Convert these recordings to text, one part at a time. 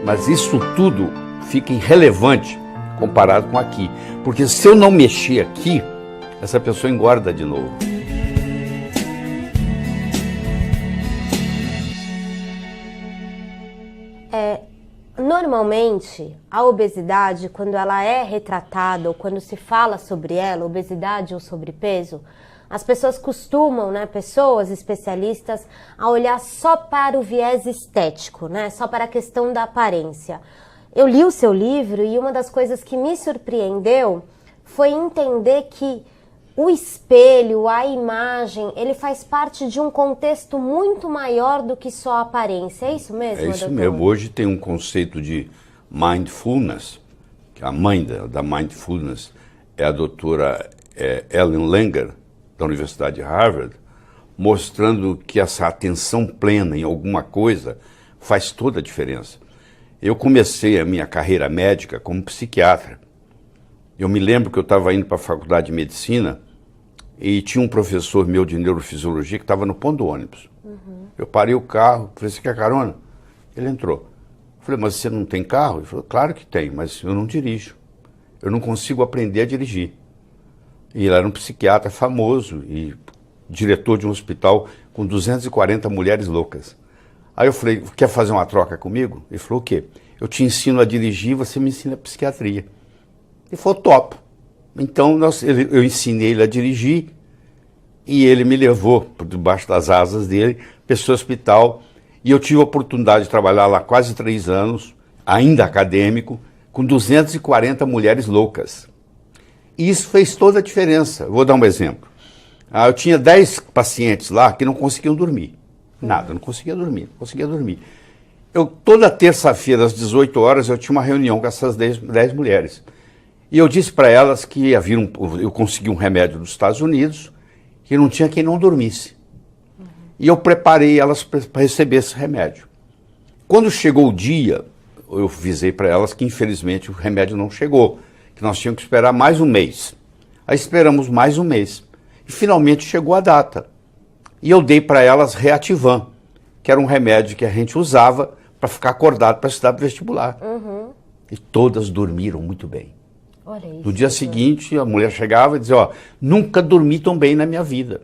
Mas isso tudo fica irrelevante comparado com aqui. Porque se eu não mexer aqui, essa pessoa engorda de novo. Normalmente, a obesidade, quando ela é retratada ou quando se fala sobre ela, obesidade ou sobrepeso, as pessoas costumam, pessoas especialistas, a olhar só para o viés estético, só para a questão da aparência. Eu li o seu livro e uma das coisas que me surpreendeu foi entender que o espelho, a imagem, ele faz parte de um contexto muito maior do que só a aparência. É isso mesmo, É isso doutor? mesmo. Hoje tem um conceito de mindfulness, que a mãe da mindfulness é a doutora Ellen Langer, da Universidade de Harvard, mostrando que essa atenção plena em alguma coisa faz toda a diferença. Eu comecei a minha carreira médica como psiquiatra. Eu me lembro que eu estava indo para a faculdade de medicina e tinha um professor meu de neurofisiologia que estava no ponto do ônibus. Eu parei o carro, falei, você quer carona? Ele entrou. Eu falei, mas você não tem carro? Ele falou, claro que tem, mas eu não dirijo. Eu não consigo aprender a dirigir. E ele era um psiquiatra famoso e diretor de um hospital com 240 mulheres loucas. Aí eu falei, quer fazer uma troca comigo? Ele falou, o quê? Eu te ensino a dirigir, você me ensina a psiquiatria. Ele falou, top. Então eu ensinei ele a dirigir e ele me levou por debaixo das asas dele para esse hospital. E eu tive a oportunidade de trabalhar lá quase 3 anos, ainda acadêmico, com 240 mulheres loucas. E isso fez toda a diferença. Eu vou dar um exemplo. Eu tinha 10 pacientes lá que não conseguiam dormir. Nada, não conseguia dormir. Toda terça-feira, às 18 horas, eu tinha uma reunião com essas 10 mulheres. E eu disse para elas que eu consegui um remédio dos Estados Unidos, que não tinha quem não dormisse. E eu preparei elas para receber esse remédio. Quando chegou o dia, eu avisei para elas que infelizmente o remédio não chegou, que nós tínhamos que esperar mais um mês. Aí esperamos mais um mês. E finalmente chegou a data. E eu dei para elas Reativan, que era um remédio que a gente usava para ficar acordado para estudar para vestibular. E todas dormiram muito bem. Olha isso, no dia seguinte, a mulher chegava e dizia, nunca dormi tão bem na minha vida.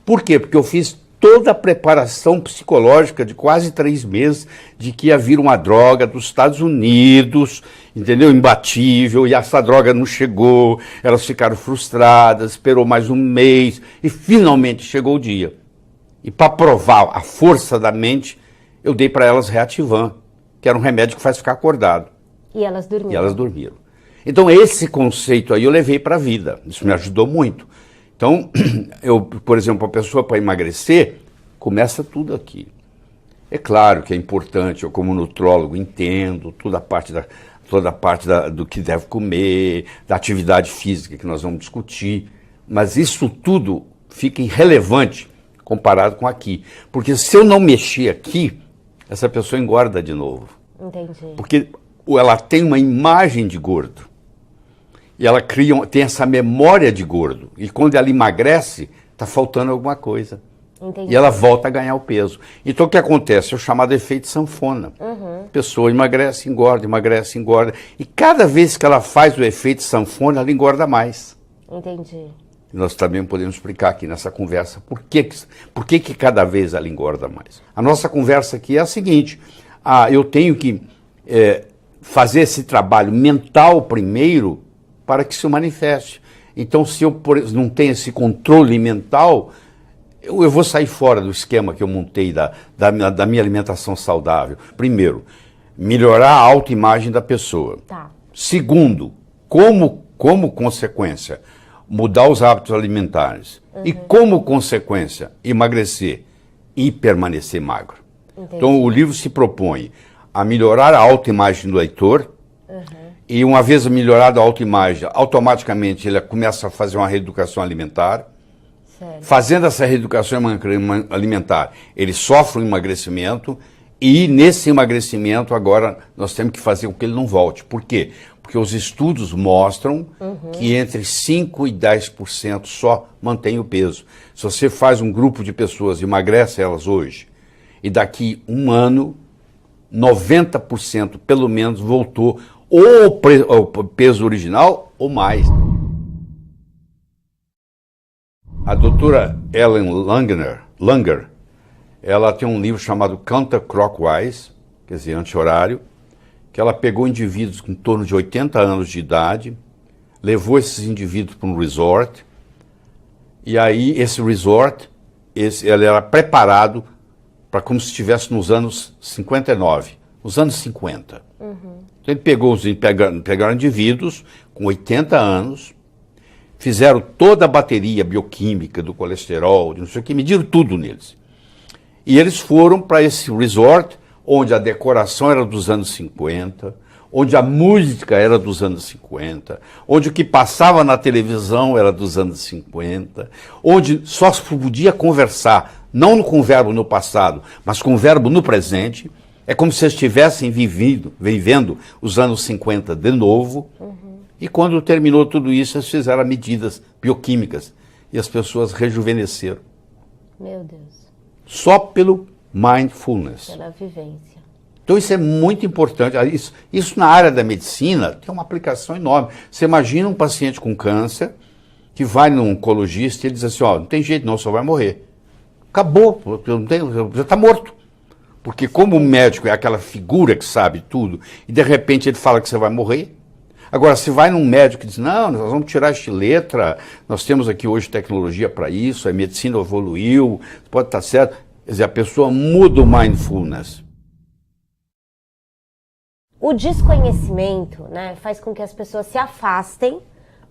Por quê? Porque eu fiz toda a preparação psicológica de quase 3 meses de que ia vir uma droga dos Estados Unidos, entendeu? Imbatível, e essa droga não chegou, elas ficaram frustradas, esperou mais um mês, e finalmente chegou o dia. E para provar a força da mente, eu dei para elas Reativan, que era um remédio que faz ficar acordado. E elas dormiram. Então, esse conceito aí eu levei para a vida. Isso me ajudou muito. Então, por exemplo, a pessoa para emagrecer, começa tudo aqui. É claro que é importante, eu como nutrólogo entendo toda a parte do que deve comer, da atividade física que nós vamos discutir, mas isso tudo fica irrelevante comparado com aqui. Porque se eu não mexer aqui, essa pessoa engorda de novo. Entendi. Porque ela tem uma imagem de gordo. E ela tem essa memória de gordo. E quando ela emagrece, está faltando alguma coisa. Entendi. E ela volta a ganhar o peso. Então o que acontece? É o chamado efeito sanfona. A pessoa emagrece, engorda, emagrece, engorda. E cada vez que ela faz o efeito sanfona, ela engorda mais. Entendi. E nós também podemos explicar aqui nessa conversa por que cada vez ela engorda mais. A nossa conversa aqui é a seguinte. Eu tenho que fazer esse trabalho mental primeiro para que se manifeste. Então, se eu não tenho esse controle mental, eu vou sair fora do esquema que eu montei da minha alimentação saudável. Primeiro, melhorar a autoimagem da pessoa. Tá. Segundo, como consequência, mudar os hábitos alimentares. E como consequência, emagrecer e permanecer magro. Entendi. Então, o livro se propõe a melhorar a autoimagem do leitor. E uma vez melhorada a autoimagem, automaticamente ele começa a fazer uma reeducação alimentar. Certo. Fazendo essa reeducação alimentar, ele sofre um emagrecimento e nesse emagrecimento agora nós temos que fazer com que ele não volte. Por quê? Porque os estudos mostram que entre 5% e 10% só mantém o peso. Se você faz um grupo de pessoas e emagrece elas hoje e daqui 1 ano 90% pelo menos voltou ou ao peso original ou mais. A doutora Ellen Langer, ela tem um livro chamado Counterclockwise, quer dizer, anti-horário, que ela pegou indivíduos com em torno de 80 anos de idade, levou esses indivíduos para um resort, e aí esse resort, ele era preparado para como se estivesse nos anos 59, nos anos 50. Então ele pegaram indivíduos com 80 anos, fizeram toda a bateria bioquímica do colesterol, de não sei o que, mediram tudo neles. E eles foram para esse resort, onde a decoração era dos anos 50, onde a música era dos anos 50, onde o que passava na televisão era dos anos 50, onde só se podia conversar, não com o verbo no passado, mas com o verbo no presente. É como se estivessem vivendo os anos 50 de novo. E quando terminou tudo isso, eles fizeram medidas bioquímicas e as pessoas rejuvenesceram. Meu Deus. Só pelo mindfulness. Pela vivência. Então isso é muito importante. Isso na área da medicina tem uma aplicação enorme. Você imagina um paciente com câncer que vai num oncologista e ele diz assim, ó, não tem jeito não, só vai morrer. Acabou, já está morto. Porque como o médico é aquela figura que sabe tudo, e de repente ele fala que você vai morrer. Agora, se vai num médico e diz, não, nós vamos tirar esta letra, nós temos aqui hoje tecnologia para isso, a medicina evoluiu, pode estar certo. Quer dizer, a pessoa muda o mindfulness. O desconhecimento, né, faz com que as pessoas se afastem,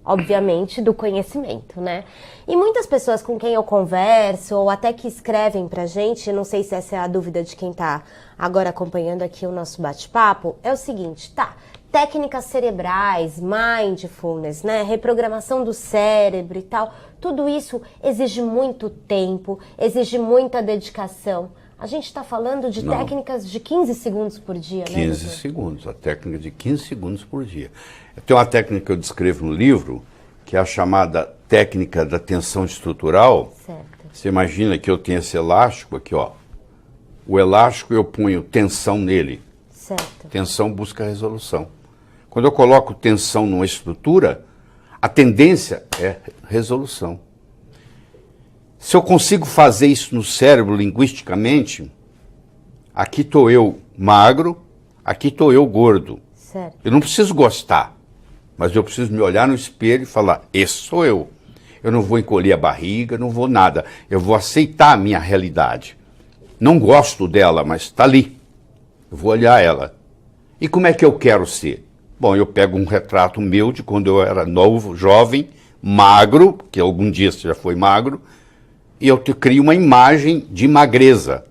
obviamente, do conhecimento, né? E muitas pessoas com quem eu converso, ou até que escrevem pra gente, não sei se essa é a dúvida de quem tá agora acompanhando aqui o nosso bate-papo, é o seguinte, tá, técnicas cerebrais, mindfulness, né, reprogramação do cérebro e tal, tudo isso exige muito tempo, exige muita dedicação. A gente está falando de técnicas de 15 segundos por dia, 15 né? 15 segundos, a técnica de 15 segundos por dia. Tem uma técnica que eu descrevo no livro, que é a chamada técnica da tensão estrutural. Certo. Você imagina que eu tenho esse elástico aqui, ó. O elástico eu ponho tensão nele. Certo. Tensão busca resolução. Quando eu coloco tensão numa estrutura, a tendência é resolução. Se eu consigo fazer isso no cérebro linguisticamente, aqui estou eu magro, aqui estou eu gordo. Certo. Eu não preciso gostar, mas eu preciso me olhar no espelho e falar, esse sou eu. Eu não vou encolher a barriga, não vou nada. Eu vou aceitar a minha realidade. Não gosto dela, mas está ali. Eu vou olhar ela. E como é que eu quero ser? Bom, eu pego um retrato meu de quando eu era novo, jovem, magro, que algum dia você já foi magro, e eu crio uma imagem de magreza.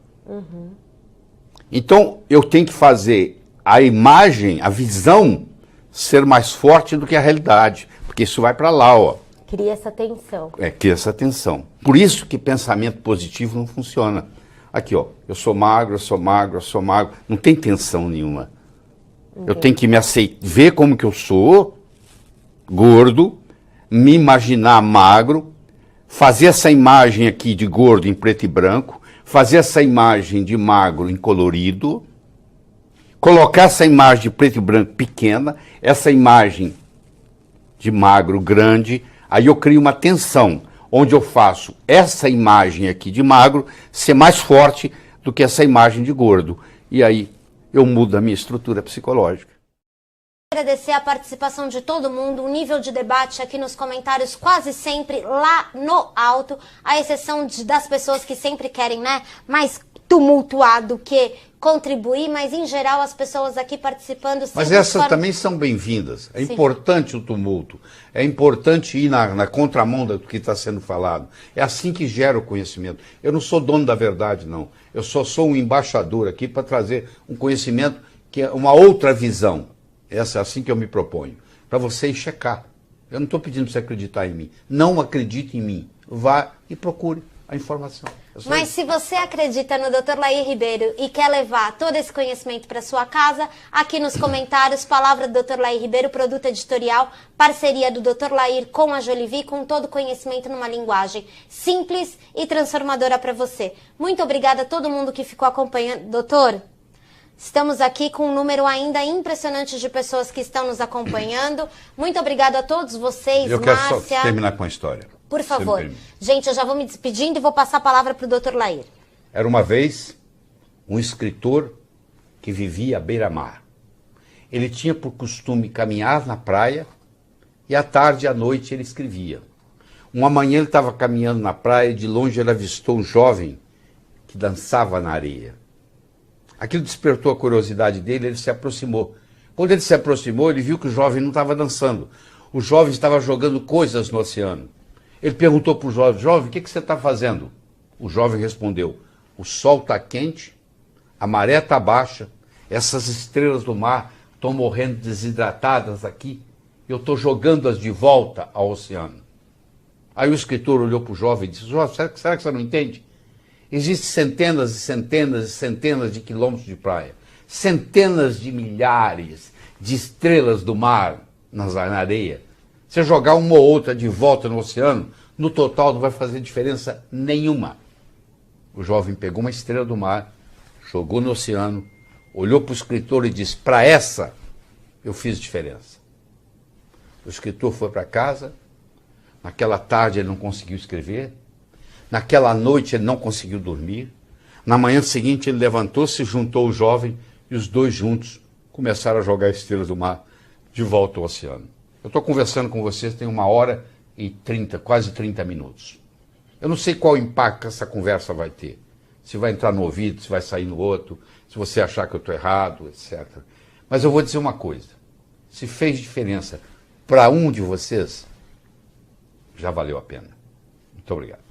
Então, eu tenho que fazer a imagem, a visão, ser mais forte do que a realidade. Porque isso vai para lá, ó. Cria essa tensão. Cria essa tensão. Por isso que pensamento positivo não funciona. Aqui, ó, eu sou magro, eu sou magro, eu sou magro. Não tem tensão nenhuma. Eu tenho que me aceitar, ver como que eu sou, gordo, me imaginar magro, fazer essa imagem aqui de gordo em preto e branco, fazer essa imagem de magro em colorido, colocar essa imagem de preto e branco pequena, essa imagem de magro grande, aí eu crio uma tensão, onde eu faço essa imagem aqui de magro ser mais forte do que essa imagem de gordo. E aí eu mudo a minha estrutura psicológica. Agradecer a participação de todo mundo, o nível de debate aqui nos comentários quase sempre lá no alto, à exceção das pessoas que sempre querem, né, mais tumultuar do que contribuir, mas em geral as pessoas aqui participando... Mas essas também são bem-vindas. É importante o tumulto, é importante ir na contramão do que está sendo falado. É assim que gera o conhecimento. Eu não sou dono da verdade, não. Eu só sou um embaixador aqui para trazer um conhecimento que é uma outra visão. Essa é assim que eu me proponho, para você ir checar. Eu não estou pedindo para você acreditar em mim. Não acredite em mim. Vá e procure a informação. Mas se você acredita no Dr. Lair Ribeiro e quer levar todo esse conhecimento para sua casa, aqui nos comentários, palavra do Dr. Lair Ribeiro, produto editorial, parceria do Dr. Lair com a Jolivie, com todo o conhecimento numa linguagem simples e transformadora para você. Muito obrigada a todo mundo que ficou acompanhando. Doutor, Estamos aqui com um número ainda impressionante de pessoas que estão nos acompanhando. Muito obrigada a todos vocês, Eu quero Márcia. só terminar com a história. Por Se me favor. permite. Gente, eu já vou me despedindo e vou passar a palavra para o Dr. Lair. Era uma vez um escritor que vivia à beira-mar. Ele tinha por costume caminhar na praia e à tarde e à noite ele escrevia. Uma manhã ele estava caminhando na praia e de longe ele avistou um jovem que dançava na areia. Aquilo despertou a curiosidade dele, ele se aproximou. Quando ele se aproximou, ele viu que o jovem não estava dançando. O jovem estava jogando coisas no oceano. Ele perguntou para o jovem, jovem, o que você está fazendo? O jovem respondeu, o sol está quente, a maré está baixa, essas estrelas do mar estão morrendo desidratadas aqui, eu estou jogando-as de volta ao oceano. Aí o escritor olhou para o jovem e disse, jovem, será que você não entende? Existem centenas e centenas e centenas de quilômetros de praia, centenas de milhares de estrelas do mar na areia. Você jogar uma ou outra de volta no oceano, no total não vai fazer diferença nenhuma. O jovem pegou uma estrela do mar, jogou no oceano, olhou para o escritor e disse, para essa eu fiz diferença. O escritor foi para casa, naquela tarde ele não conseguiu escrever, naquela noite ele não conseguiu dormir, na manhã seguinte ele levantou-se, juntou o jovem e os dois juntos começaram a jogar estrelas do mar de volta ao oceano. Eu estou conversando com vocês tem 1h30, quase 30 minutos. Eu não sei qual impacto essa conversa vai ter. Se vai entrar no ouvido, se vai sair no outro, se você achar que eu estou errado, etc. Mas eu vou dizer uma coisa. Se fez diferença para um de vocês, já valeu a pena. Muito obrigado.